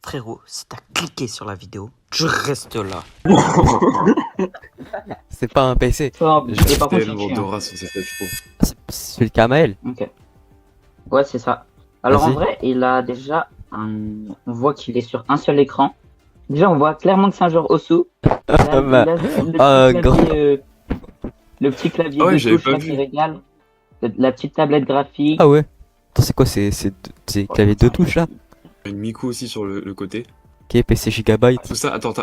Frérot, si t'as cliqué sur la vidéo, tu restes là. C'est pas un PC. Oh, Je- et par contre, tellement tu tues, hein. d'aura sur cette tête, je trouve. C'est le Kamael. Ok. Ouais, c'est ça. Alors en Vas-y. vrai, il a déjà on voit qu'il est sur un seul écran. Déjà, on voit clairement que c'est un joueur Osu. Bah, Le petit clavier Ah ouais, de j'avais touche pas là vu. qui régale. La petite tablette graphique. Ah ouais. Attends, c'est quoi c'est clavier deux touches là? Une Miku aussi sur le côté. Ok, PC Gigabyte. Tout ça, attends.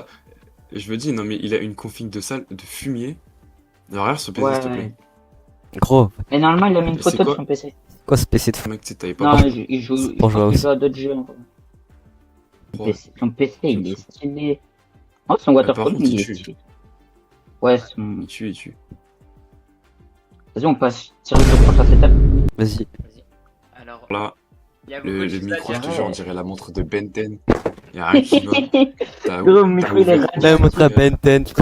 Je me dis, non mais il a une config de salle de fumier. Regarde ce PC, Ouais, s'il te plaît. Gros, Mais normalement, il a mis une Et c'est photo de quoi son PC. quoi ce PC de fou? Mec, tu sais, t'avais pas Non, compris. il joue, pour jouer il aussi. joue à d'autres jeux. En vrai. Pourquoi Son PC, il est stylé. Oh, son par waterfall, contre, il il est tue. stylé. Ouais, son... Il tue. Vas-y, on passe tirer le prochain setup. Vas-y. Alors, Là, il y a beaucoup le de choses micro, à je dire. te jure, on dirait la montre de Ben 10. Y'a rien qui va. T'as Gros, le micro, il est ouvert- Là, montre à Ben 10.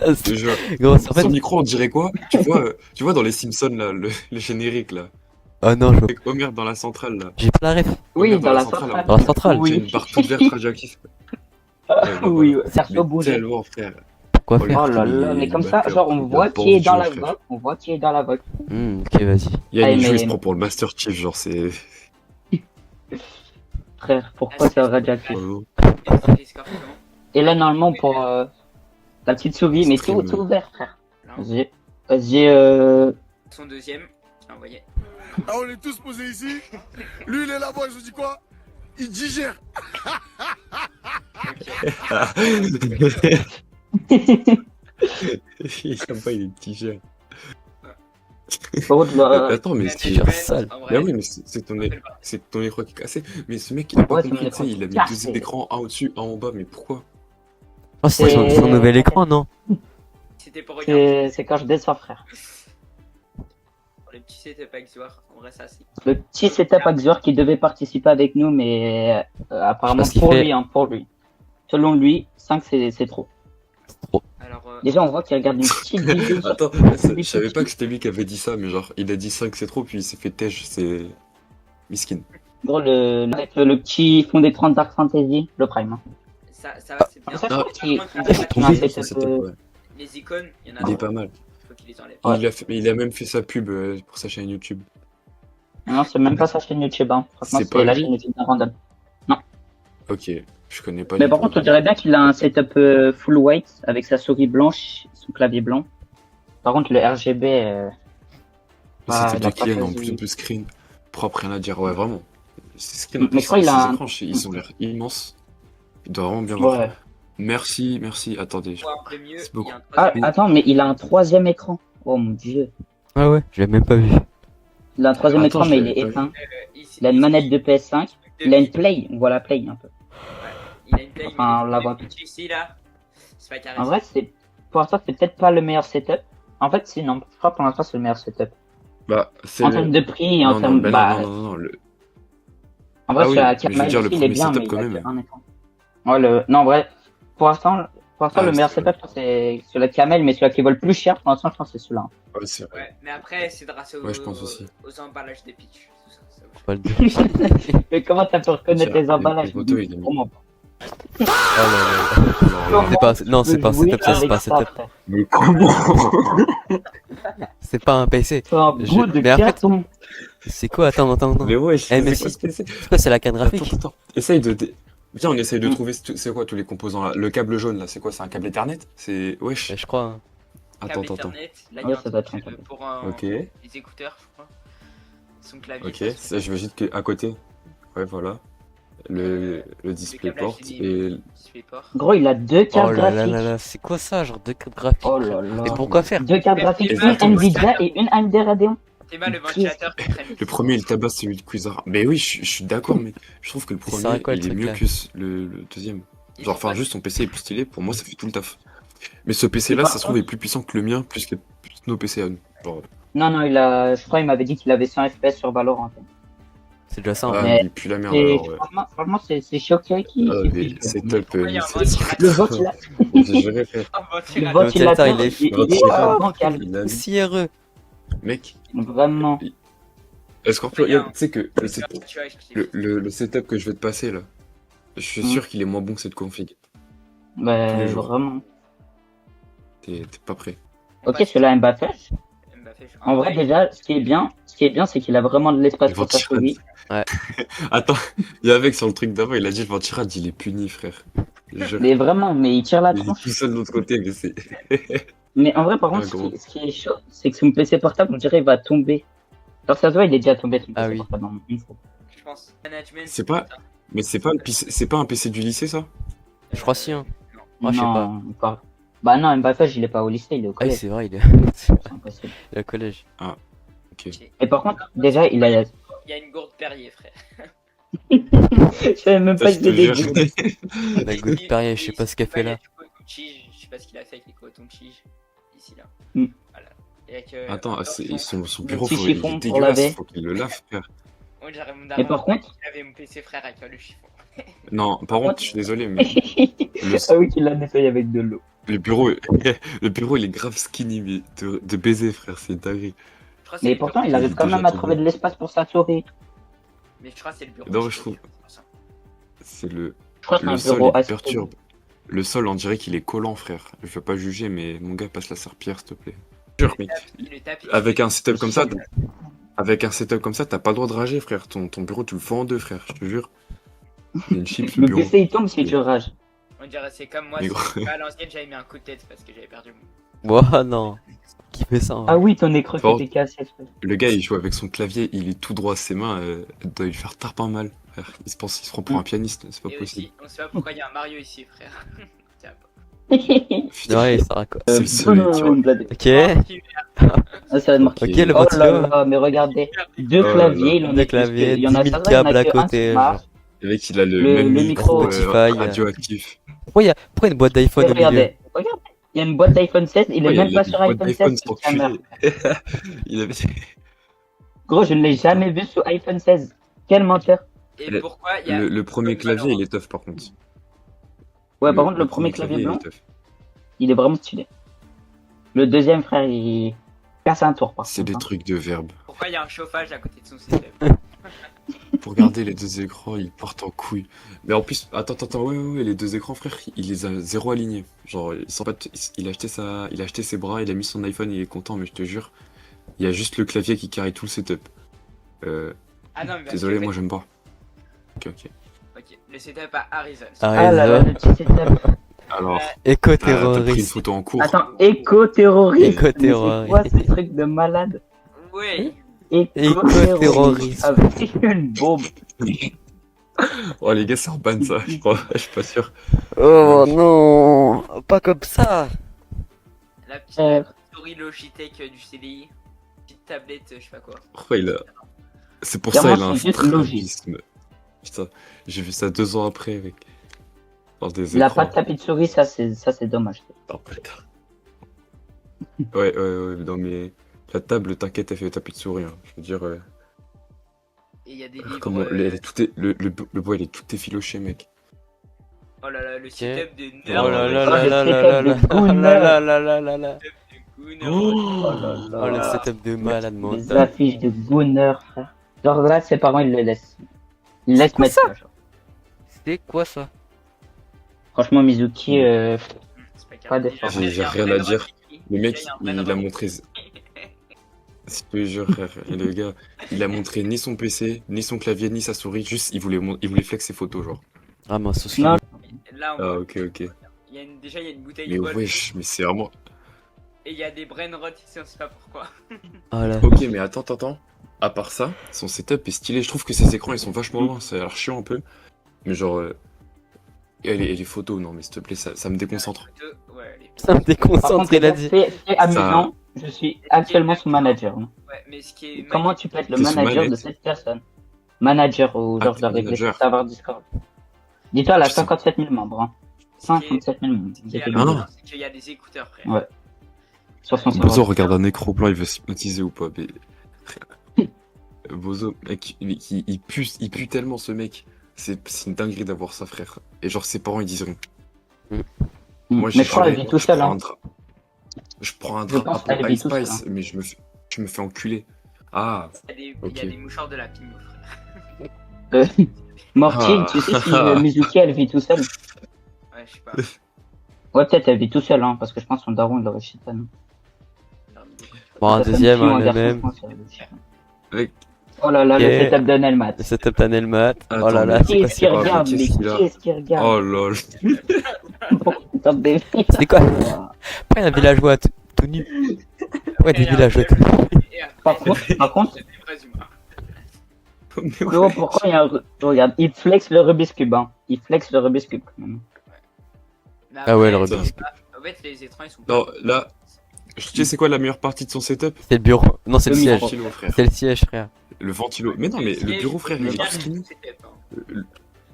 Je te jure. Gros, c'est en Son fait. micro, on dirait quoi? Tu vois dans les Simpsons, là, le générique, là. Oh non, Avec Homer dans la centrale, là. j'ai pas la ref. Oui, Homer dans la centrale, centrale. Dans la centrale. Oui. J'ai une barre toute verte radioactive. Ouais, bah, Oui, voilà. perso Mais bougé. tellement, frère. Quoi Oh, faire? Oh là là, Il mais est comme ça, batteur, genre, on il a voit qui est dans la bandu, frère. vote. On voit qui est dans la vote. Ok, vas-y. Yann, Ah, il joue, il se mais- prend pour le Master Chief, genre, c'est. Frère, pourquoi c'est radioactif? Oh, Les scores, comment Et là, normalement, pour la petite souris, mais Stream. tout ouvert, frère. Là, Vas-y, son deuxième, je l'ai envoyé. Ah, on est tous posés ici. Lui, il est là-bas, je vous dis quoi? Il digère. Il aime pas, il est t-shirt. par contre, là, Attends, mais Mais c'est. t-shirt sale. en Bah vrai, oui, mais c'est ton, rappelle pas. c'est ton écran qui est cassé. Mais ce mec, il a pas Ouais, c'est compris, mon tu sais, écran il a mis cassé. deux écrans, un au-dessus, un en bas, mais pourquoi? Oh, c'est son nouvel écran, non? C'était pour regarder c'est quand je descends, frère. le petit setup avec Zoar. On reste assis. Le petit setup Axor qui devait participer avec nous, mais apparemment Parce qu'il pour fait- lui, hein, pour lui. Selon lui, 5 c'est trop. Alors, Déjà, on voit qu'il regarde une petite vidéo. sur- Attends, je savais pas que c'était lui qui avait dit ça, mais genre, il a dit 5 c'est trop, puis il s'est fait tèche, c'est. Miskin. Gros, avec le petit fond d'écran de Dark Fantasy, le Prime. Hein. ça va, c'est bien. Ça, Ah, il- Par contre, il- faut il- qu'il- il- Ça, setup, c'était ouais. les icônes, il y en a Il est trop. pas mal. Faut qu'il les enlève. Ouais. Il a même fait sa pub pour sa chaîne YouTube. Non, c'est même pas sa chaîne YouTube. Hein. Franchement, C'est c'est pas la lui chaîne YouTube d'un random. Ok, je connais pas Mais du par tout. contre, on dirait bien qu'il a un setup full white avec sa souris blanche, son clavier blanc. Par contre, le RGB. C'était il a de pas Kylian en choisi. plus de screen. Propre, rien à dire. Ouais, vraiment. C'est ce qu'il Mais je crois qu'il a un- écrans, ils ont l'air immenses. Il doit vraiment bien voir. Ouais. Merci. Attendez. Pour un peu mieux, C'est il y beaucoup. a un Ah, troisième. attends, mais il a un troisième écran. Oh mon dieu. Ah ouais, je l'ai même pas vu. Il a un troisième Attends, écran, mais je il est l'avais pas éteint. Ici- Il a une manette de PS5. Il a une Depuis- play. On voit la play un peu. Il a une play, Enfin, on la mais voit. depuis ici, là, c'est pas carré. En vrai, pour l'instant, c'est peut-être pas le meilleur setup. En fait, si, non. Je crois que pour l'instant, c'est le meilleur setup. Bah, c'est En le- termes de prix et en Non, termes. non, Bah, non. en vrai, Ah oui, sur la mais je veux Camel dire, le aussi, il est premier bien, setup mais quand il a même. qu'un écran. Ouais, non, en vrai, pour l'instant, Ah, le meilleur c'est setup, c'est sur la Camel, mais celui qui vaut le plus cher, pour l'instant, je pense que c'est celui-là. Ouais, c'est vrai. Ouais, mais après, c'est grâce Ouais, je pense aussi. aux emballages des pitchs. Tout ça, ça bouge. Pas le dire. Mais comment t'as pu reconnaître Tiens, les emballages les photos, il a mis. Vraiment pas. Oh là là. Genre, C'est pas, non, c'est pas un Jouer setup, ça, c'est avec pas un ça, setup. frère. Mais comment? C'est pas un PC. C'est un Je- bout de mais en fait- carton. C'est quoi? Attends. Mais ouais, Eh, mais c'est quoi, si. C'est quoi, c'est la carte graphique? Attends. Essaye de. Viens, on essaye de trouver c'est quoi tous les composants là. Le câble jaune là, c'est quoi? C'est un câble Ethernet? C'est. Wesh. Je crois. Hein. Attends. Câble Ethernet, là, il Ouais, y a ça doit un être un truc câble. pour Ok. les écouteurs, je crois. Son clavier. Ok. Ça, j'imagine qu'à côté. Ouais, voilà. Le DisplayPort et. DisplayPort. Gros, il a deux Oh cartes là là graphiques. là là, c'est quoi ça, genre deux cartes graphiques? Oh là là. Et pourquoi faire? Deux cartes graphiques, Mais une attends, Nvidia et une AMD Radeon. C'est mal le ventilateur qui traîne. Le premier, il tabasse celui de Quasar. Mais oui, je suis d'accord, mais je trouve que le Ça premier, sert à quoi, le il est truc, mieux là que le deuxième. Ils Genre, ont enfin, pas- juste son PC est plus stylé, pour moi, ça fait tout le taf. Mais ce PC là, par ça se trouve, est plus puissant que le mien, plus que nos PC à nous. Genre, Non, je crois qu'il m'avait dit qu'il avait 100 FPS sur Valorant. C'est déjà ça. ah, Hein. mais- il pue la merde Et alors, ouais. franchement, c'est choqué qui. Ah, mais c'est top, Pourquoi il y a un c'est- ventilateur Le vote, il a. J'ai jamais fait. Un Le ventilateur. ventilateur, il est- il est ventilateur. bancal. Il a mis. Si heureux. Mec, Vraiment. Scorpio, Regarde. tu sais que Tu vois, je te dis. le setup que je vais te passer là, Je suis sûr qu'il est moins bon que cette config. Tous Bah, les jours. vraiment. T'es pas prêt. Ok, celui-là, Mbappé. Mbappé, En vrai, déjà, ce qui est bien, c'est qu'il a vraiment de l'espace Le pour sa Ventirad. souris. Attends, il y a un mec sur le truc d'avant, il a dit le Ventirad, il est puni, frère. Je jure. Mais vraiment, mais il tire la Il est tronche. tout seul de l'autre côté, mais c'est. Mais en vrai, par contre, gros. ce qui est chaud, c'est que son PC portable, on dirait, il va tomber. Alors, ça se voit, il est déjà tombé, son PC Ah oui. portable, dans une fois. Je pense. Management. C'est pas. Mais c'est pas, c'est pas un PC du lycée, ça? Je crois si, hein. Non. Ah, je sais pas. Non, pas. Bah non, Mbappé, il est pas au lycée, il est au Ah oui, collège. c'est vrai, il est C'est impossible. il est au collège. Et par contre, déjà, il a... Il y a une gourde Perrier, frère. Je savais même pas Ça, que je te c'était jure. des La goutte Perrier, je sais pas ce qu'elle fait là. Je sais pas ce qu'il a fait avec les cotons-tiges. Ici, là. Mm. Voilà. Et avec, Attends, son bureau, petit il est chiffon pour dégueulasse, laver. faut qu'il le lave, frère. On dirait mon Mais daron, par contre... il avait mon PC, frère, avec le chiffon. Non, par contre, je suis désolé, mais Ah oui, tu l'as nettoyé avec de l'eau. le bureau, le bureau, il est grave skinny, mais de baiser, frère, c'est dingue. Je crois que c'est Mais le pourtant, bureau- il arrive quand déjà même à tombé. trouver de l'espace pour sa souris. Mais je crois que c'est le bureau. Non, de je chez trouve- lui, c'est pour ça. C'est Je crois que c'est le un sol, bureau il assez perturbe. Le sol, on dirait qu'il est collant, frère. Je veux pas juger, mais mon gars, passe la serpillère, s'il te plaît. Jure, mec. Le tapis. Avec un setup comme ça, t'as pas le droit de rager, frère. Ton bureau, tu le fends en deux, frère, je te jure. C'est une chips, le Le bureau. PC il tombe si tu rages. On dirait c'est comme moi, Mais si gros. à l'ancienne j'avais mis un coup de tête parce que j'avais perdu mon. Oh non. Qui fait ça hein. Ah oui, ton écran Bon. qui était cassé. frère. Le gars, il joue avec son clavier, il est tout droit à ses mains, doit lui faire tarpin mal, frère. Il se prend pour un pianiste, c'est pas Et possible. aussi, on sait pas pourquoi il y a un Mario ici, frère. Tiens, Putain, Ouais, ça raconte. c'est le seul, tu vois. Ok. Ah, ça va être marqué. Ok, le Oh là ventilo. là, mais regardez. Deux Oh là claviers, là. il en a Deux plus claviers, que- il y en a 10 000 ça, il y en a câbles à que un qui côté, marche. Le mec, il a le Le même micro, micro Spotify, radioactif. Pourquoi il y a une boîte Et d'iPhone au milieu? regardez, regardez. Il y a une boîte d'iPhone 16, il est Ouais, même il pas a sur une boîte iPhone d'iPhone 16. sans c'est sa mère. enculé. Il avait... Gros, je ne l'ai jamais vu sur iPhone 16. Quel menteur. Et pourquoi il y a. Le premier clavier, il est tough, par contre. Ouais, par contre, le premier clavier il est blanc, tough. il est vraiment stylé. Le deuxième, frère, il casse un tour, par C'est contre. des trucs de verbe. Pourquoi il y a un chauffage à côté de son système? Pour regarder les deux écrans, ils portent en couille. Mais en plus, attends, ouais, les deux écrans, frère, il les a zéro alignés. Genre, il a acheté ses bras, il a mis son iPhone, il est content, mais je te jure, il y a juste le clavier qui carry tout le setup. Ah non, mais. Désolé, moi j'aime pas. Ok. Ok, le setup à Harrison. Ah là là, le petit setup. Alors, t'as pris une Éco-terroriste. photo en cours. Attends, éco-terroriste. Éco-terroriste. Mais c'est quoi ce truc de malade? Oui. Éco-terroriste. Avec une bombe. Oh les gars, c'est en ban ça, je crois. Je suis pas sûr. Oh non, pas comme ça. La petite souris Logitech du CDI. Petite tablette, je sais pas quoi. Pourquoi il a... C'est pour Clairement, ça, il a un c'est juste logique. strabisme. Putain, j'ai vu ça 2 ans après, mec. Dans des Il a écrans. pas de tapis de souris, ça c'est dommage. Oh, putain. Ouais, non mais... La table, t'inquiète, elle fait tapis de souris. Hein. Je veux dire... Et il y a des livres. Comment... Le bois, il est tout effiloché, mec. Oh là là, le setup de Oh nerd. là là Oh, là le là setup là de là Gunner. là là là là là. Gunner. Oh là Oh le là. setup de malade Les mental. affiches de Gunner, frère. Genre là, ses parents, ils le laissent. Ils laissent mettre ça. genre. C'est quoi ça? Franchement, Mizuki, C'est pas Pas grave. d'effort. J'ai rien à dire. Le mec, il a montré... Je te jure, frère, et le gars, il a montré ni son PC, ni son clavier, ni sa souris, juste il voulait flex ses photos, genre. Ah mince, Non. Là, on Ah, voit. ok. Il y a déjà, il y a une bouteille Mais de bol. wesh, mais c'est vraiment... Et il y a des brain rot ici, on sait pas pourquoi. Ah là. Ok, mais attends. À part ça, son setup est stylé. Je trouve que ses écrans, ils sont vachement loin, ça a l'air chiant un peu. Mais genre... Et les photos, non, mais s'il te plaît, ça me déconcentre. Ouais, les... Ça me par déconcentre, contre, il a dit. c'est amusant. Je suis actuellement son manager. hein. ouais, mais ce qui est. Comment tu peux être le T'es sous manager manette. de cette personne? Manager ou genre t'es de régler manager. le serveur Discord. Dis-toi, elle a Putain. 57 000 membres. Hein. Ce qui est- 57 000 membres. ce qui est J'ai fait Ah. le- amusant, c'est qu'il y a des écouteurs, frère. Ouais. Sur son Bozo serveur. regarde un écran blanc, il veut s'hypnotiser ou pas, mais... Bozo, mec, il pue tellement, ce mec. C'est une dinguerie d'avoir ça, frère. Et genre, ses parents, ils disent rien. Moi, Mais je crois qu'elle vit tout seul. Hein. Je prends un Je drap pense un peu qu'elle vit Ice tout seul, Spice, mais je me fais enculer. Ah, Il y a Ok. des mouchoirs de la Pingo, frère. Morty, Ah. tu sais si Mizuki elle vit tout seul? Ouais, je sais pas. Ouais, peut-être elle vit tout seul, hein, parce que je pense que son daron il aurait shit non. Bon, un Ça fait deuxième, petit ou hein, le garçon, même. je pense, elle avait shit. Avec- Oh là là, le Ok. setup de Nelmat. Le setup d'un Elmat. Oh là Attends, là, mais c'est quoi Qu'est-ce qu'il pas- regarde, mais qu'est-ce qu'il a qu'est-ce qu'il regarde? Oh lol. Top des filles. C'est quoi? Pourquoi il y a un villageois tout nu? Pourquoi il y a des villageois tout nus? Par contre, C'est des vrais humains. Mais Flo, ouais. pourquoi il y a un... Regarde, il flex le Rubik's Cube, hein. Il flex le Rubik's Cube. Mais Ah ouais, le après, Rubik's En fait, les écrans ils sont Non, là, tu sais c'est quoi la meilleure partie de son setup? C'est le bureau. Non, c'est le Le siège. micro. Ventilo, frère. C'est le siège, frère. Le ventilo. Mais non, mais le bureau, frère, il est bien, tout skinny. c'était pas.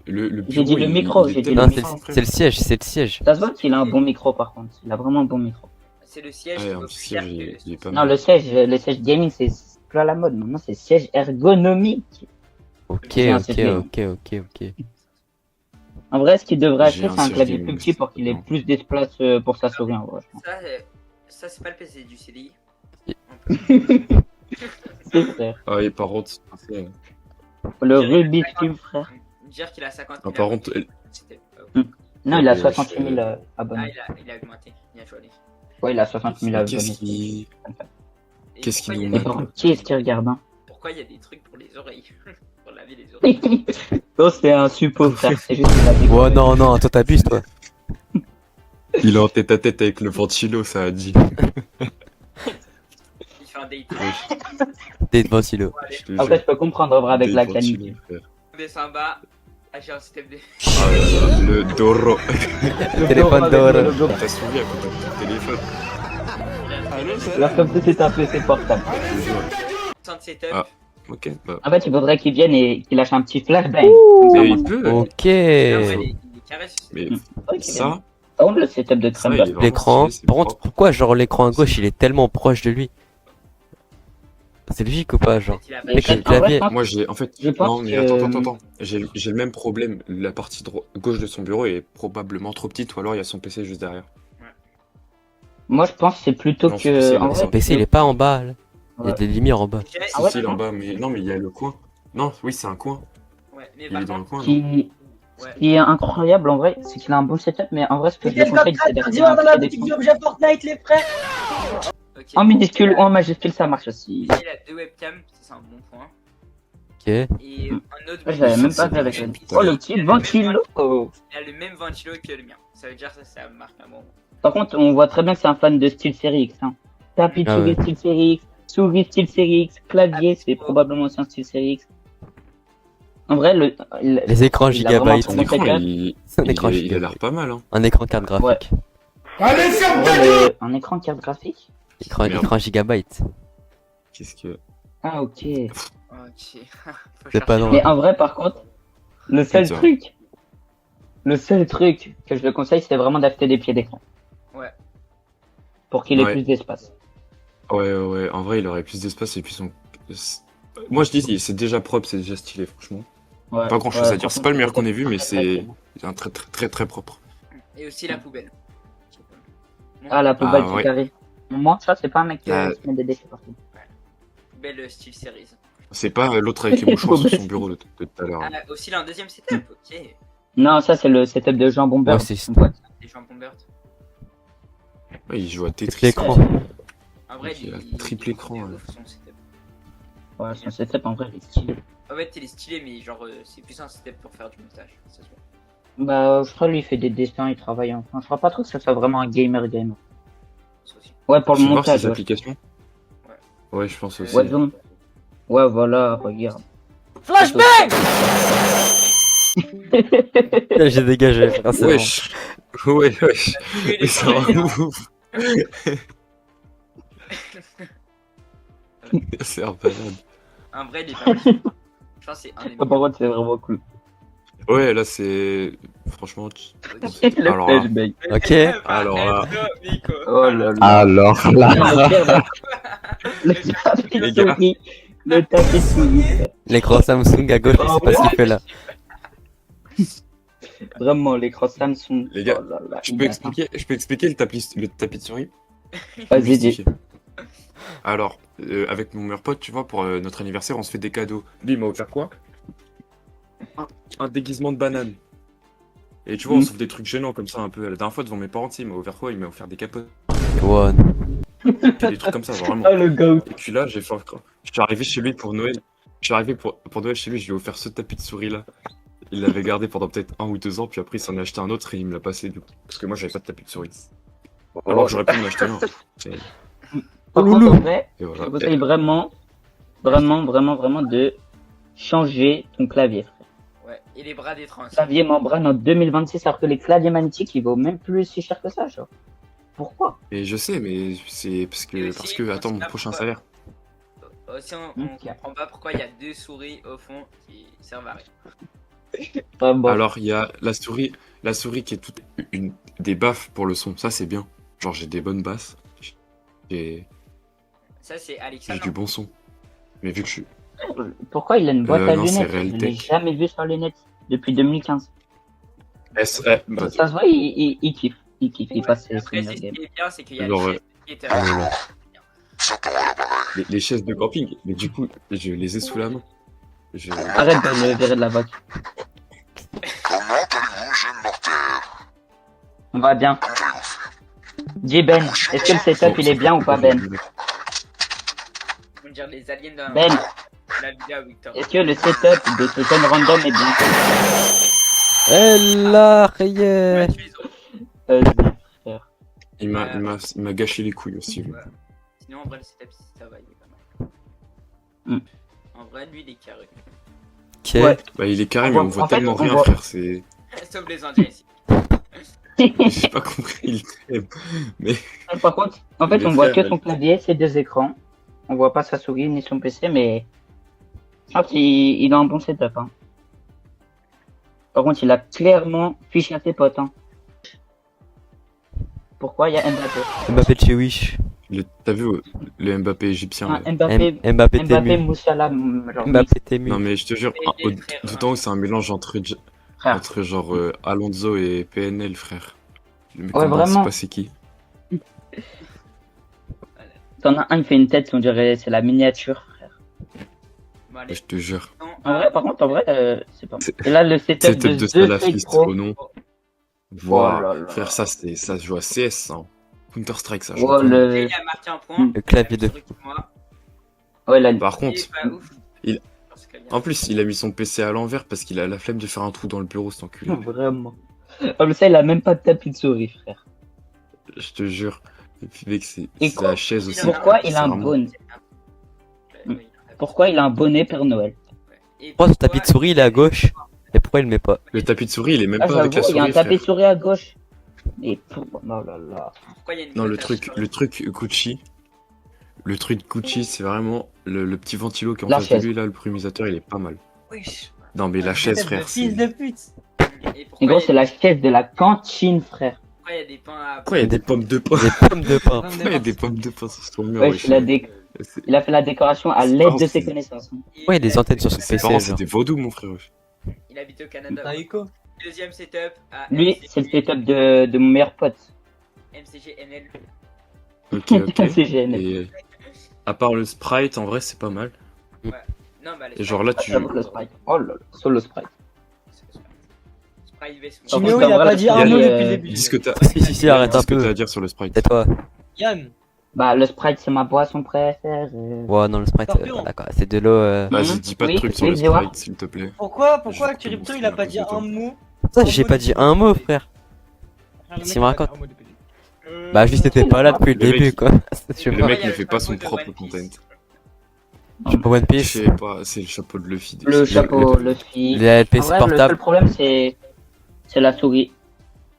Le J'ai dit bureau, le micro, il est j'ai dit tellement le Non, micro. fin, frère. c'est le siège, c'est le siège. Ça se voit qu'il a un bon micro, par contre. Il a vraiment un bon micro. C'est le siège. Ouais, qui un vaut petit plus cher siège, que il est pas Non, mal. le siège gaming, c'est plus à la mode. Maintenant, c'est siège ergonomique. Ok, Non, ok, c'est ok, ok, ok. En vrai, ce qu'il devrait J'ai acheter, un c'est un siège clavier gaming, plus petit pour qu'il ait non. plus d'espace pour sa souris, en vrai. je pense. Ça c'est pas le PC du CDI. C'est vrai. Ah, et par contre, c'est- Le Rubik's Cube, frère. Dire qu'il a 50 ah, 000 par contre, c'était- Non, il a Ouais, 68 000 Ah, abonnés. il a augmenté. Bien joué. Ouais, il a 60 000 mais abonnés. Et Qu'est-ce pourquoi qu'il il y a nous Et des- par contre, qui est-ce qui regarde, hein? Pourquoi il y a des trucs pour les oreilles? Pour laver les oreilles. Non, c'est un suppo, frère. C'est juste qu'il a des Oh non, non, toi t'abuses, toi. il est en tête à tête avec le ventilo, ça a dit. Il fait un date. T'es devant silo. Bon, allez, Je te Après, jure. je peux comprendre, en vrai, avec Des la ventilos, canicule. frère. on descend en bas. Ah, j'ai un système de. Ah là là, le Doro. Le téléphone d'or. T'as souris à côté de ton téléphone. Là, comme ça, c'est un PC portable. Je te jure. Sans de setup. Ah. Ok, bah. En fait, il faudrait qu'il vienne et qu'il lâche un petit flashbang. Mais il peut. Ok. Non, mais il est carré sur Mais Ok. ça, Par contre, le setup de ça, il est Crumble. vraiment L'écran. stylé, c'est Par contre, propre. pourquoi genre l'écran à gauche il est tellement proche de lui? C'est logique ou pas, genre? Il a Mais Avec le en vrai, clavier. je pense- Moi, j'ai, en fait, Je pense non, mais que- attends. J'ai le même problème. La partie gauche de son bureau est probablement trop petite, ou alors il y a son PC juste derrière. Moi, je pense que c'est plutôt Non, son que. PC, en non, vrai, Son PC il est pas en bas, là. Il y a Ouais. des lumières en bas. Déjà, Ah ouais, Si, il est en bas, mais non, mais il y a le coin. Non, oui, c'est un coin. Ouais, mais Il par est dans le contre, coin. non qui... Ouais. Ce qui est incroyable en vrai, c'est qu'il a un bon setup, mais en vrai, ce que je Quel le conseille, c'est Top 4 d'acheter joueur un dans la pied boutique d'écran. d'objets Fortnite, les frères. ok. En minuscule ou en majuscule, ça marche aussi. Il a deux webcams, ça, c'est un bon point. Ok. Et un autre. Ouais, j'avais même pas c'est vu avec bien. elle. Oh, le petit ventilo. Il a le même ventilo que le mien. Ça veut dire que ça marque un bon. Par contre, on voit très bien que c'est un fan de style série X. Hein. Tapis de Ah souris ouais. style série X, souris style série X, clavier, c'est probablement aussi un style série X. En vrai, Les écrans il a vraiment gigabytes. Son Bon, écran, setup. il, C'est un écran il a gigabyte. l'air pas mal, hein. Un écran carte graphique. Allez, ferme ta un écran carte graphique. Écran gigabyte. Qu'est-ce que. Ah, ok. Ok. Faut C'est pas chercher. dans- Mais en vrai, par contre, le seul Pizza. truc que je le conseille, c'est vraiment d'acheter des pieds d'écran. Ouais. Pour qu'il ait Ouais. plus d'espace. Ouais, en vrai, il aurait plus d'espace et puis son. Moi, je dis, c'est déjà propre, c'est déjà stylé, franchement. Ouais, Pas grand chose ouais, à dire. C'est pas le meilleur qu'on ait vu, mais franchement, c'est un très propre. Et aussi la poubelle. Ah, la poubelle Ah, qui ouais. carré. Moi, ça, c'est pas un mec qui Ah. se met des déchets partout. Poubelle style series. C'est pas l'autre avec les mouchoirs sur son bureau de tout à l'heure. Ah, aussi il a un deuxième setup. Ok. Non, ça, c'est le setup de Jean Bomber. Ouais, c'est- son pote. Les gens Bombert. Ouais, il joue à Tetris. L'écran. En vrai, Il a triple écran, il est ouais. ouf, son setup. Ouais, son setup, en vrai, il est stylé. En fait, il est stylé, mais genre, c'est plus un setup pour faire du montage. Ça se voit. Bah, je crois, lui, il fait des dessins, il travaille. Enfin, je crois pas trop que ça soit vraiment un gamer. Ça aussi. Ouais, pour Je le vais voir montage. ses Ouais. applications. Ouais, je pense aussi. Ouais, donc. Ouais, voilà, regarde. Flashback. J'ai dégagé, frère, c'est Wesh. Wesh. Mais c'est un ouf. C'est un balade. En vrai, il est pas mal. Je pense que c'est un des Par contre, c'est vraiment cool. Ouais, là, c'est. Franchement. Le Alors là. flashbang. bon. Ok. Alors là. Nico. Oh là là. Alors là. Le tapis de Les gars. souris. Le tapis de souris. L'écran Samsung à gauche, je sais pas ce qu'il fait là. Vraiment, l'écran Samsung. Les gars, Oh là là, Je il peux a- expliquer le tapis de souris. Vas-y, dis. un déguisement de banane. Et tu vois, on sauve des trucs gênants comme ça un peu. La dernière fois devant mes parents, il m'a offert quoi? Il m'a offert des capotes. Ouais. Des trucs comme ça, vraiment. Oh le goat. Et puis là, j'ai fait. Je suis arrivé chez lui pour Noël. Je suis arrivé pour Noël chez lui, je lui ai offert ce tapis de souris là. Il l'avait gardé pendant peut-être 1 ou 2 ans, puis après il s'en a acheté un autre et il me l'a passé du coup. Parce que moi j'avais pas de tapis de souris. Alors que j'aurais pu m'en acheter un. Par contre, en vrai, Et je voilà. te conseille vraiment de changer ton clavier. Ouais, et les bras des trans. Clavier membrane en 2026, alors que les claviers magnétiques, ils vaut même plus si cher que ça, genre. Pourquoi? Et je sais, mais c'est parce Et que. aussi, Parce que. Attends, mon on prochain a- salaire. Aussi, on Ok. comprend pas pourquoi il y a 2 souris au fond qui servent à rien. Enfin, bon. Alors, il y a la souris qui est toute des baffes pour le son. Ça, c'est bien. Genre, j'ai des bonnes basses. J'ai Ça, c'est Alexa. j'ai du bon son. Mais vu que je suis. Pourquoi il a une boîte à non, c'est lunettes? Je Realtek. l'ai jamais vu sans lunettes depuis 2015. Bah, Ça se voit, il kiffe. Il kiffe, il passe ses Après, Summer ce Game. qui est bien, c'est qu'il y a Genre, les chaises qui étaient les chaises de camping. Mais du coup, je les ai sous la main. Je... Arrête de le virer de la boîte. On va bien. Dis Ben, est-ce que le setup il est bien ou pas Ben? On dirait les aliens dans Ben, la vidéo à Victor. est-ce que le setup de ce jeune random est bien? Elle l'a Ouais, rayé. tu les autres. Frère. Il m'a gâché les couilles aussi. lui. Ouais. Sinon, en vrai, le setup, ça va, il est pas mal. Hmm. En vrai, lui, il est carré. Ok. Ouais. Bah, il est carré, On mais voit- on voit en fait, tellement on rien, voit- frère. C'est. Sauf les Indiens ici. J'ai pas compris le thème. Mais. Par contre, en fait, Les on voit frères, que son clavier, ses deux écrans. On voit pas sa souris ni son PC, mais je pense qu'il a un bon setup. Hein. Par contre, il a clairement fiché à ses potes. Hein. Pourquoi il y a Mbappé? Mbappé de chez Wish. T'as vu le Mbappé égyptien là. Mbappé, Mbappé Mbappé, Tému. Moussala, genre, Mbappé Tému. Non, mais je te jure, Et des frères, tout le temps, c'est un mélange entre frère. genre Alonso et PNL, frère. Le mec, Ouais, on sait vraiment. pas c'est qui. T'en as un, il fait une tête, on dirait c'est la miniature, frère. Bon, allez. Je te jure. Non, En vrai, par contre, c'est pas C'est- mal. Et là, le setup Setup de de The Salafiste Pro. au nom. Oh Voilà. là là. Frère, ça se joue à CS, ça. Counter-Strike, ça. je Oh, crois. Et le... il a marqué un point. Le clavier de. Sur moi. Ouais, la... Par Il contre, est pas ouf. il- Parce que- en plus, il a mis son PC à l'envers parce qu'il a la flemme de faire un trou dans le bureau, cet enculé. Vraiment. Comme ça, il a même pas de tapis de souris, frère. Je te jure. Et puis, mec, c'est Et c'est la chaise aussi. Pourquoi il C'est a un vraiment- bonnet? Ouais, ouais, Pourquoi il a un bonnet Père Noël? Et Pourquoi son tapis de souris il est à gauche? Et pourquoi il le met pas? Le tapis de souris, il est même Ah, pas avec la j'avoue, il y a un souris, tapis de frère. souris à gauche. Et oh là là. Pourquoi il y a une Non, le boîte à truc, cheveux le truc Gucci. Le truc Gucci, c'est vraiment le petit ventilo qui est en La face chaise. de lui, là, le plumisateur, il est pas mal. Wesh. Non, mais la chaise, frère, Fils c'est... de pute. Et En pourquoi gros, il y c'est a- la chaise de la cantine, frère. pourquoi il y a des pains à. Pourquoi il y a des pommes de pain? Des pommes de pain. Pourquoi il y a des pommes de pain sur son mur, Ouais, wesh. C'est- il a fait la décoration à C'est l'aide pas- de ses c'est- connaissances. hein. Ouais, il y a des antennes sur son Ses PC. parents, genre. c'était vaudou, mon frère, wesh. Il habite au Canada. Taïko. Deuxième setup à Lui, c'est le setup de mon meilleur pote. MCGNL. Ok, ok. C'est génial. Et à part le sprite, en vrai, c'est pas mal. Non, bah, Et genre là, tu... J'avoue que le sprite. Oh là là, solo sprite. Sprite vs. Par Chimio, contre, il a en vrai, pas dit un Yann, mot euh, depuis le début. Dis ce que t'as... Si, arrête Dis un ce que t'as peu. à dire sur le sprite. C'est toi. Yann. Bah, le sprite, c'est ma boisson préférée. Ouais, non, le sprite, Scorpion. d'accord. C'est de l'eau. Vas-y, dis pas de Oui, trucs sur oui, le dis-moi. sprite, s'il te plaît. Pourquoi Je Crypto, commence il a pas à dit cause de un toi. mot? Ça, j'ai pas dit un mot, frère. Si, me raconte. Bah, juste, t'étais pas là depuis le Le mec, début, quoi. Je sais Le pas. mec ne fait pas son propre content. Je suis pas One Je Piece. sais pas, c'est le chapeau de Luffy. Le chapeau, le fil. Il a le En PC vrai, le seul portable. problème, c'est la souris.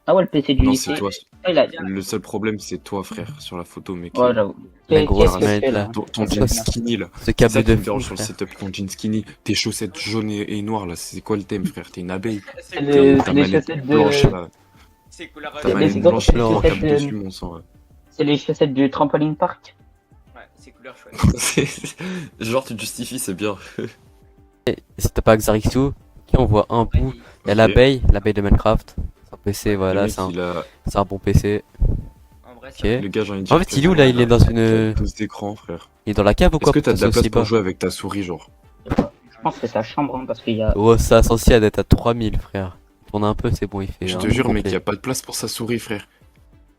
Ah ouais, le PC du Non, lycée. c'est toi. Ah, il a... Le seul problème, c'est toi, frère, sur la photo, mec. Ouais, j'avoue. La grosse Qu'est-ce que je fais manette, là là. Ton jean skinny, là. Ce C'est câble ça qui de me fou, dérange sur le frère. setup, ton jean skinny. Tes chaussettes jaunes et noires, là, c'est quoi le thème, frère? T'es une abeille. C'est les chaussettes Blanche, de... là. C'est couleur. Ta mais manette c'est quoi, blanche, c'est là, les en chaussettes cap de- dessus, mon sang, ouais. C'est les chaussettes du trampoline park. Ouais, c'est couleur chouette. Genre, tu te justifies, c'est bien. Et si t'as pas Xarixu, ok, on voit un bout. Il y a l'abeille de Minecraft. C'est un PC, voilà, Le mec, c'est un bon PC. En vrai, Ok. Le gars, j'en ai dit. En fait, il est où là? Il est dans une. Tous d'écran, frère. Il est dans la cave ou Est-ce quoi? que t'as de la Parce que place c'est pour aussi jouer avec ta souris, genre? J'en pense que c'est sa chambre, hein, parce qu'il y a... Oh, ça censé d'être à 3000, frère. Tourne un peu, c'est bon, il fait. Je un te jure, complet. mec, il y a pas de place pour sa souris, frère.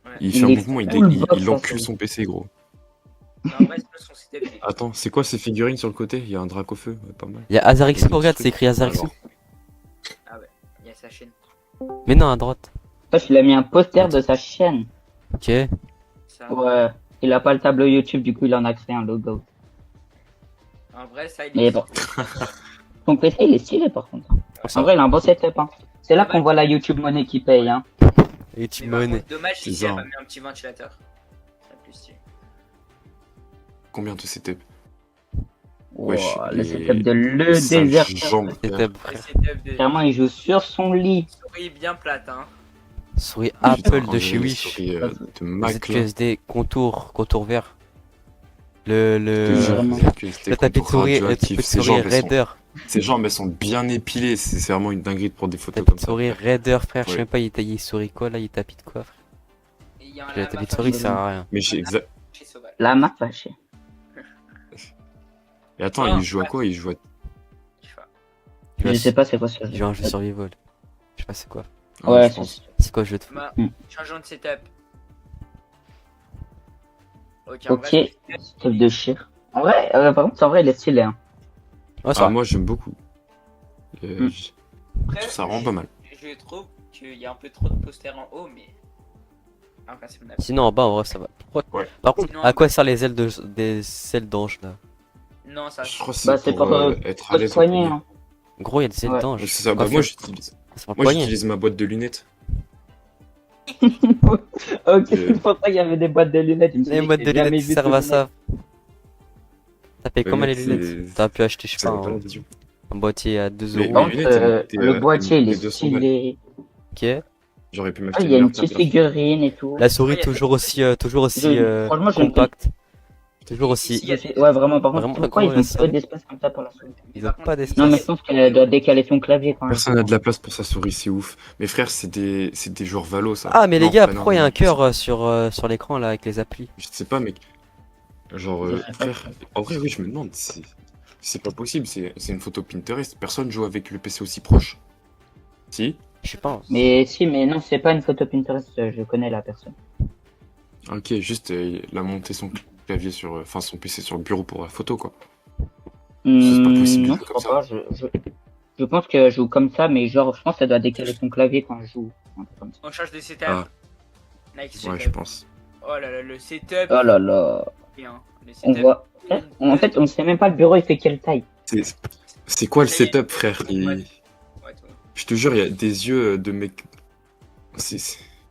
Ouais. Il Il fait un est mouvement, full box, il ça, encule c'est- son PC, gros. Non, en vrai, c'est pas son setup. Attends, c'est quoi ces figurines sur le côté? Il y a un drac au feu, ouais, pas mal. Il y a Azarixou, regarde, c'est écrit Azarixou. Alors, Il y a sa chaîne. Mais non, à droite. Wesh, il a mis un poster de sa chaîne. Ok. Ça. Ouais. Il a pas le tableau YouTube, du coup, il en a créé un logo. En vrai, ça, il Mais est. bon. Son PC, il est stylé, par contre. hein. Ça. En vrai, il a un bon setup, hein. C'est là qu'on voit la YouTube Money qui paye, hein. Et tu Mais par monnaie. contre, dommage C'est si ça. elle m'a mis un petit ventilateur. C'est plus stylé. combien de setup? Wow, Wesh, le les- setup de le Sale désert. jambe, frère. Setup, Le frère. setup de Clairement, il joue sur son lit. souris bien plate, hein. Souris Putain, Apple quand de j'ai chez les Wish. souris, de Mac, là. ZQSD, contour vert. Je te jure, Vraiment. que c'était Le tapis de contour souris, le radioactif. tapis de Ses souris jambes, elles sont- Raider. Ses jambes, elles sont bien épilées. C'est vraiment une dinguerie de prendre des photos Tapis comme de ça. souris Raider, frère. Je sais Ouais. même pas, il souris quoi là, il tapis de quoi, frère. Et il y a un Le tapis de souris, ça sert à rien. Mais j'ai exact. chez Sauvage. La map fâchée. Et attends, Ah, il joue à quoi? Il joue à. Je sais pas. Il Je va- sais pas c'est quoi ce Il joue à un jeu survival. Je sais pas c'est quoi. Ouais, je pense. C'est quoi le jeu de foot? Bah, changeons de setup. Ok, en Ok, vrai, setup de chire. En vrai, par contre, en vrai, il est stylé, hein. Ouais, ça Ah, va. moi, j'aime beaucoup. Hmm. après, Ça rend pas mal. Je trouve qu'il y a un peu trop de posters en haut, mais. Enfin, c'est mon avis. Sinon en bas en vrai ça va. Ouais. Par contre, Sinon, à quoi servent les ailes des ailes d'ange là? Non, ça. Je crois que Bah, c'est c'est pour pour, être à Pas de l'aise. au poignée, premier. hein. Gros, il y a des ailes Ouais. d'ange. C'est ça. Quoi Bah, moi, faire j'utilise. C'est pour Moi, poignet. j'utilise ma boîte de lunettes. Ok, Euh, c'est pour ça qu'il y avait des boîtes de lunettes. Je me suis Les dit boîtes que de j'ai jamais lunettes qui vu de servent à lunettes. ça. Ça paye Mais comment les mec, lunettes? c'est- T'aurais pu acheter, je sais Ça pas, va pas un, la vision. un boîtier à 2 Mais- euros. Par les contre, lunettes, elles étaient, le boîtier, il est 200 balles. stylé. Ok. J'aurais pu Ah, m'acheter il y a une meilleure petite carte. figurine et tout. La souris Ouais, y a- toujours aussi Franchement, j'aime compacte. Toujours aussi. Ouais, vraiment, par contre, Vraiment, pourquoi comment ils la ont souris peu d'espace comme ça pour la souris? Ils ont pas Non, mais je d'espace. pense qu'elle doit décaler son clavier quand même. Personne n'a de la place pour sa souris, c'est ouf. Mais frère, c'est des joueurs Valo, ça. Ah mais les Non, gars, pas pourquoi il y a un énormément. cœur sur l'écran là avec les applis? Je sais pas, mec. Genre, Je sais pas. frère, en vrai, oui, je me demande. C'est pas possible, c'est une photo Pinterest. Personne joue avec le PC aussi proche. Si? Je pense. Mais si, mais non, c'est pas une photo Pinterest, je connais la personne. Ok, juste, il a monté son clavier sur. Enfin, son PC sur le bureau pour la photo, quoi. C'est pas possible de Non, jouer je comme crois pas. Je pense que je joue comme ça, mais genre, je pense que ça doit décaler son clavier quand je joue. Un peu comme ça. On change de setup. Ah. Nike Ouais, setup. je pense. Oh là là, le setup. Oh là là. Bien. Le On setup. voit. En fait, on sait même pas le bureau, il fait quelle taille. C'est quoi le setup, frère? Ouais, toi. Je te jure, il y a des yeux de mec.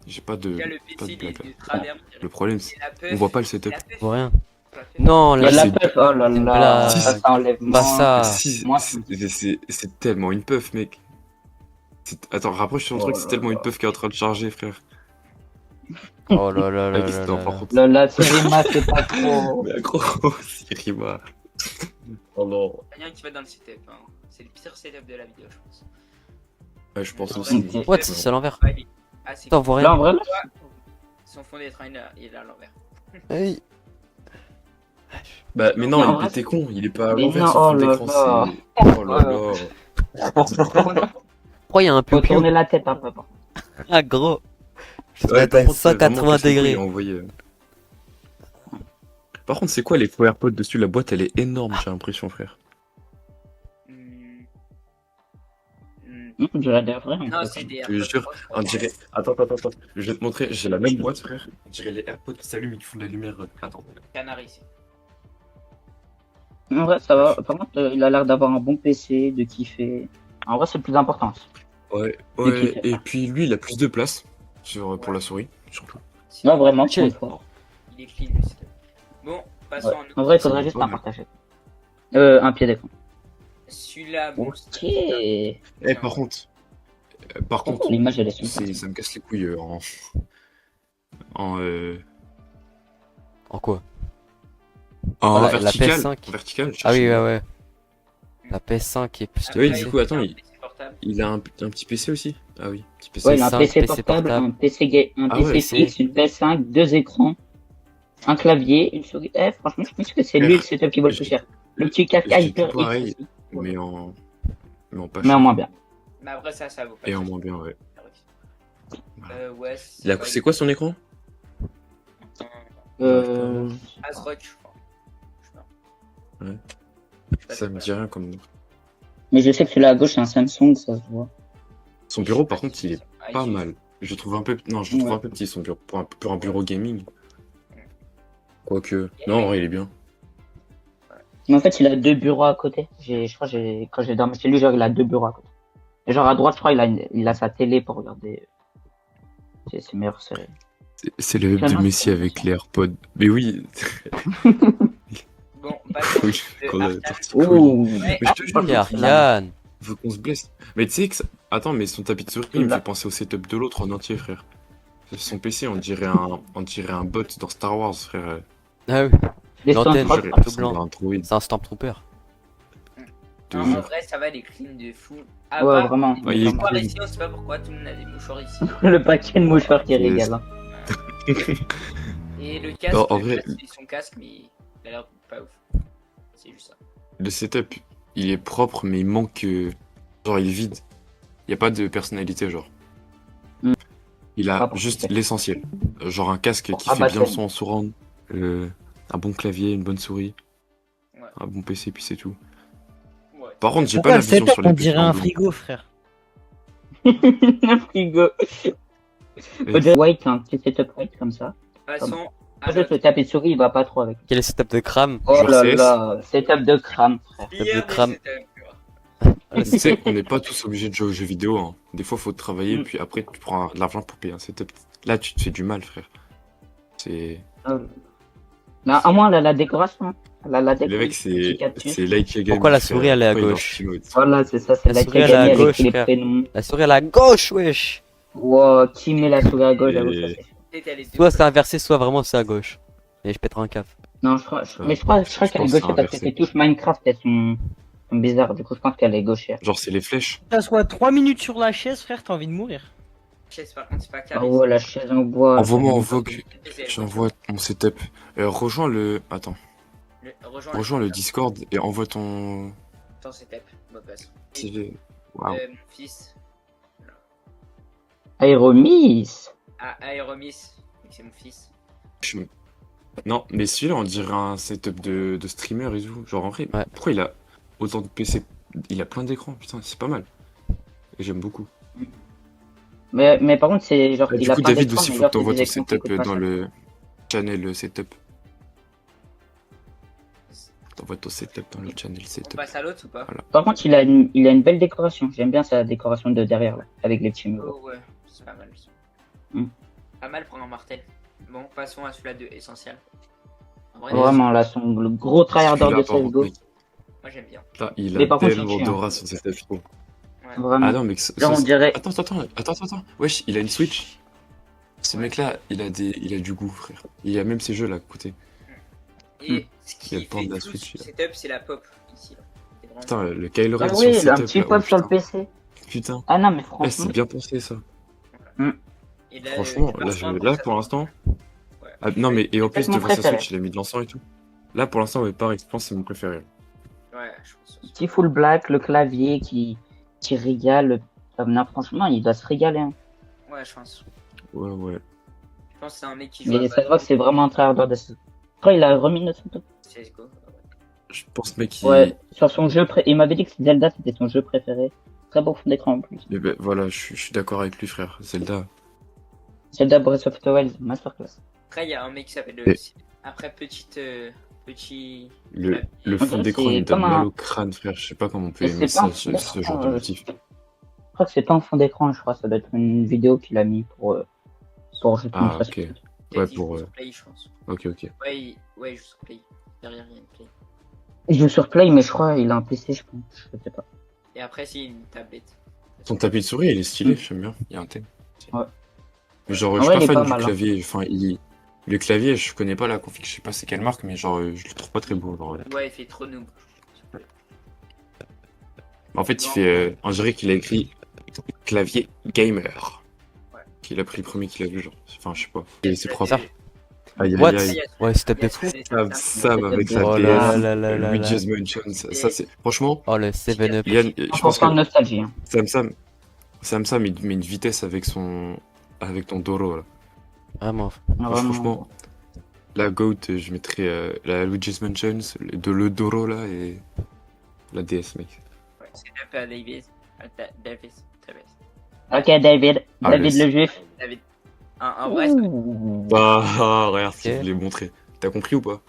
J'ai pas de. Il y a le pas de PC, il est blague, là. de travers. Le problème, c'est. Et la puff, On voit pas le setup. la puff, Pour rien. la puff. Non, Il y a là la c'est- puff, oh là là. Blague. Ça enlève Pas moins. ça. Si, moi, c'est tellement une puff, mec. Attends, rapproche sur le Oh truc, là c'est tellement là. une puff qui est en train de charger, frère. Oh là là là Mec, là c'était là en là. par contre. La Serima, c'est pas trop. Mais gros, Sirima. Oh non. Rien qui va dans le setup. Hein. C'est le pire setup de la vidéo, je pense. Ouais, je pense En aussi. vrai, What? C'est à l'envers. Ouais, il est assez Attends, on voit Là, en rien. vrai, là, Son fond d'écran, il est à l'envers. Hey. Bah, mais Mais en non, vrai, t'es con, il est pas à mais l'envers, non, son fond oh là d'écran, là. c'est. Oh là là. Pourquoi il y a un faut peu tourner la tête un peu. Ah gros. Je te Ouais, mets par à contre, c'est vraiment 180 casse les couilles degrés. à envoyer. Par contre, c'est quoi les faux AirPods dessus? La boîte, elle est énorme, j'ai l'impression, frère. Hmm. On dirait des vrais. en Non, fait. c'est des Je te AirPods jure, Pro, je crois. on dirait. Attends. Je vais te montrer, j'ai la même boîte, frère. On dirait les AirPods qui s'allument et qui font de la lumière. Attends. Canary, c'est. En vrai, ça va. Par contre, il a l'air d'avoir un bon PC, de kiffer. En vrai, c'est le plus important. Ouais, Et ouais, puis- et puis lui, il a plus de place pour la souris, surtout. Non, vraiment, Chill. pour une fois. Il est clean le setup. Bon, passons Ouais. à un En autre. vrai, il faudrait C'est juste pas un mal. partager. Un pied d'écran. Celui-là, bon, Ok. Eh, par contre, L'image, elle est super. ça me casse les couilles en En quoi? en la vertical. PS5. En vertical, je Ah oui, cherche. ouais. La PS5 est plus de Oui, PC. du coup, attends, PC portable. il a un petit PC aussi. Ah oui, petit PC. Ouais, il a un PS5, PC PC portable, portable. un PC, un Ah PC ouais, fixe, une PS5, 2 écrans, un clavier, une souris. Franchement, je pense que c'est lui le setup qui vaut le plus cher. Le petit J'ai caca tout hyper pareil. X. mais en pas Mais en cher. moins bien. Mais après, ça vaut pas. Et en cher. moins bien, ouais. Ouais. C'est quoi son écran? Asrock, je crois. Je sais pas. Ouais. Je sais pas, Ça me dit rien comme. Mais je sais que celui-là à gauche, c'est un Samsung, ça se voit. Son bureau, par contre, il est Ah, pas il- mal. Je trouve un peu. Non, je le trouve Ouais. un peu petit son bureau. Pour un bureau gaming. Quoique. Non, en vrai, il est bien. Mais en fait, il a 2 bureaux à côté. Je crois que quand j'ai dormi chez lui, genre, il a 2 bureaux à côté. Et genre, à droite, je crois, il a sa télé pour regarder ses meilleures séries. C'est le hub de Finalement, Messi c'est avec les AirPods. Mais oui. Bon, bah, Oui, de qu'on a Arcane. torticolis. Ouh. Ouais, Mais je te jure, Ok, Ariane. faut qu'on se blesse. Mais tu sais que. Attends, mais son tapis de souris, il me fait penser au setup de l'autre en entier, frère. Son PC, on dirait un bot dans Star Wars, frère. Ah oui, Les L'antenne, soundtracks, j'aurais- Ça tout ressemble blanc. à un droïde, c'est un Stormtrooper. te en jure. vrai, ça va, les clean de fou. Ouais, part- vraiment. Ouais, il est Mouchoir cool. ici, on sait pas pourquoi tout le monde a des mouchoirs ici. Le paquet de mouchoirs qui Yes. régale. Hein. Et le casque, Non, en vrai- c'est son casque, mais il a l'air pas ouf. C'est juste ça. Le setup, il est propre, mais il manque. Genre, il est vide. Il n'y a pas de personnalité, genre. Hmm. Il a Propre, juste ok. l'essentiel. Genre un casque qui Ah, fait bah, bien le c'est- son en surround. Un bon clavier, une bonne souris. Ouais. Un bon PC, puis c'est tout. Ouais. Par contre, j'ai Pourquoi pas la le vision setup, sur les on PC dirait en un blanc. frigo, frère? Un frigo. On dirait white, un petit setup white comme ça. De toute façon, En fait, le tapis de souris, il va pas trop avec. Quel est le setup de Kram? Oh Genre là CS. là, setup de crâne, frère. hier, crame. mais c'était un peu- Ah, Tu sais, on n'est pas tous obligés de jouer aux jeux vidéo. Hein. Des fois, faut travailler, Mm. puis après, tu prends de l'argent pour payer un setup. Là, tu te fais du mal, frère. C'est. Là, à moins, la décoration. La Le décoration. mec, c'est Like a Game. Pourquoi la frère. souris, elle est à Pourquoi il gauche est en Team Voilà, c'est ça, c'est La la souris, elle est à avec gauche, les frère. prénoms. La souris à la gauche, wesh! Wow, qui met la souris à gauche, j'avoue, Et- ça c'est. Peut-être elle est Soit c'est inversé, soit vraiment c'est à gauche. Et je pèterai un caf. Non, mais je crois Je qu'elle est pense gauchère que c'est parce que inversé. tes touches Minecraft, elles sont bizarres. Du coup, je pense qu'elle est gauchère. Genre, c'est les flèches. Ça soit 3 minutes sur la chaise, frère, t'as envie de mourir. chaise, par contre, c'est pas Ah carré. ouais, la chaise en bois. Envoie-moi en vogue. C'est- J'envoie mon setup. Rejoins le. Attends. Rejoins le Discord et envoie ton. Ton setup, ma passe. CV. Waouh. Mon fils. Aéromis. Ah, Aeromis, c'est mon fils. Non, mais celui-là, on dirait un setup de streamer et tout. Genre, en vrai, Ouais. pourquoi il a autant de PC? Il a plein d'écrans, putain, c'est pas mal. Et j'aime beaucoup. Mais par contre, c'est genre. Ah, il du a coup, pas David d'écran, aussi, mais faut genre, que t'envoies c'est ton des écrans qui setup coûtent pas dans cher. le channel setup. T'envoies ton setup dans le channel On setup. passe à l'autre ou pas? Par contre, il a une belle décoration. J'aime bien sa décoration de derrière, là, avec les petits murs. Oh ouais, c'est pas mal. Hmm. Pas mal pour un martel. Bon, passons à celui-là de essentiel. En vrai, Vraiment, là, le gros tryharder Celui-là, de par contre, CSGO. mec, moi j'aime bien. là, il Mais a par contre, tellement il tue, hein. d'aura sur setup, je trouve. Ouais. Vraiment. Ah non, mais Genre, on dirait. Attends. Wesh, il a une Switch. Ce mec-là, il a du goût, frère. Il a même ses jeux là à côté. Et ce Il y a qui le port fait de la tout Switch, ce là. setup, c'est la pop ici. Là. C'est vraiment- Putain, le Kylo Ren Ah sur le oui, setup. un petit là, pop oh, sur le putain. PC. Putain. Ah non, mais Eh, franchement. c'est bien pensé ça. Et là, Franchement, le parfum, là ça- pour l'instant. Ouais. Ah, non, mais et en C'est plus, mon devant sa préféré. Switch, il a mis de l'encens et tout. Là pour l'instant, ouais, pareil, je pense que c'est mon préféré. Ouais, je pense aussi. Petit full black, le clavier qui régale. Non, franchement, il doit se régaler. Hein. Ouais, je pense. Ouais. Je pense que c'est un mec qui joue Mais à ça se voit que c'est vraiment un tryharder de CSGO. Après, il a remis notre top. CSGO. Je pense, mec, Ouais, sur son jeu il m'avait dit que Zelda c'était son jeu préféré. Très beau fond d'écran en plus. Eh ben, voilà, je suis d'accord avec lui, frère. Zelda. Zelda Breath of the Wild, masterclass. Après, il y a un mec qui s'appelle. Et- Après, petit. Le En fond fait, d'écran, c'est il donne comme mal un- au crâne, frère. Je sais pas comment on peut Mais aimer c'est pas ça, un fond ce genre d'écran, de motif. Je crois que c'est pas un fond d'écran, je crois. Ça doit être une vidéo qu'il a mis pour juste Ah, montrer ok. ce que Il a Ouais, dit pour, joue sur Play, je pense. Ok. Ouais, ouais, il joue sur Play. Derrière, il y a une Play. Il joue sur Play, mais je crois il a un PC, je pense. Je sais pas. Et après, c'est une tablette. Son tapis de souris, il est stylé, j'aime bien. Il y a un thème. Ouais. Mais genre, En je suis vrai, pas il est fan pas du mal, hein. clavier. Enfin, le clavier, je connais pas la config, je sais pas c'est quelle marque, mais genre, je le trouve pas très beau. Genre. Ouais, il fait trop noob. En fait, il fait. On dirait qu'il a écrit clavier gamer. Ouais. Qu'il a pris le premier qu'il a vu, genre. Enfin, je sais pas. Et c'est propre. Ça. Aïe, What? aïe, aïe. Ouais, step de fou. Sam avec sa Oh DS, là là là là Luigi's là. Mansion, ça c'est... Franchement, Oh, le 7-up. Yann, je pense 100% de que nostalgie. Hein. Sam, il met une vitesse avec ton Doro, là. Vraiment. Franchement, la GOAT, je mettrais la Luigi's Mansion, le Doro, là, et la DS, mec. C'est un peu à David. Davis, très bien. Ok, David. Ah, David le juif. David. En vrai, ça Bah, regarde, Ok. je l'ai montré. T'as compris ou pas?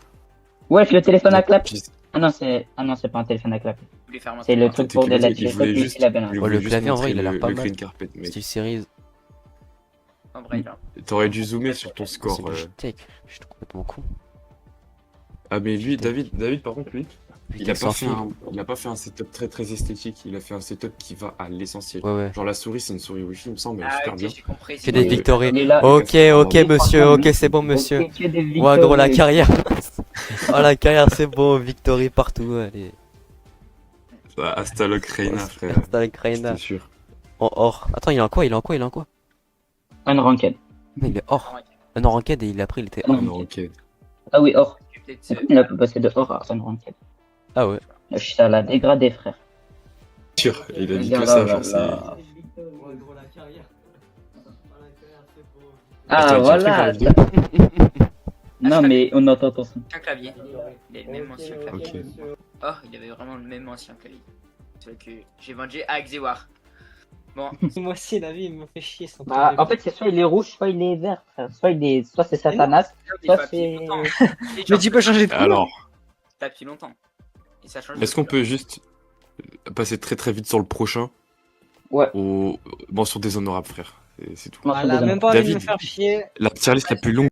Wesh, le téléphone à clap. Puis- Ah non, c'est pas un téléphone à clap. voulait faire C'est le mentir. truc pour de la il voulait juste, la belle. il Ouais, voulait le juste clavier, en vrai, montrer il a l'air pas le mal. green carpet, mec. Style series. En vrai, là. T'aurais dû zoomer sur ton score. C'est Logitech. Je suis complètement con. Ah, mais lui, David, par contre, lui, il a Logitech sans pas fait fil. un setup très esthétique. Il a fait un setup qui va à l'essentiel. Ouais, ouais. Genre la souris, c'est une souris Wi-Fi, il me semble, elle est Ah, super ok, bien. j'ai compris. Que des Ouais. victories. Il est là. Ok, ok, Oui, monsieur. franchement, Ok, c'est bon, monsieur. que des Ouais, gros, la victories. carrière. Oh, la carrière, c'est bon. Victory partout. Allez. Hasta Loc Reina, frère. Hasta la Kraina. C'était sûr. En or. Attends, il est en quoi? Il est en quoi? Il est en quoi? Un ranked. Mais il est or. Non, ranked et après il était Ah or. non. Non, ok. Ah oui, or. Peut-être. Il a pu passer de or à un ranked. Ah ouais. Je suis à la dégradé, frère. Sûr, il a dit Regarde que ça, là, genre, là, c'est. là. T'as Ah dit un voilà. truc, Non mais on entend ton son. Un clavier. Il a le même ancien clavier. Ok. Oh, il avait vraiment le même ancien clavier. C'est vrai que j'ai vendu à Xewar. Bon, Moi aussi, la vie, il me fait chier. Sans Bah, en fait, c'est soit il est rouge, soit il est vert, frère. Soit c'est Satanas, il soit pas depuis c'est. longtemps. Mais tu peux changer de couleur. Alors, Pas depuis longtemps. Et ça change. est-ce qu'on peut juste passer très vite sur le prochain? Ouais. Aux mentions déshonorables, frère. Et c'est tout. Non, Voilà, même pas envie de me David. faire chier. La tier list la plus longue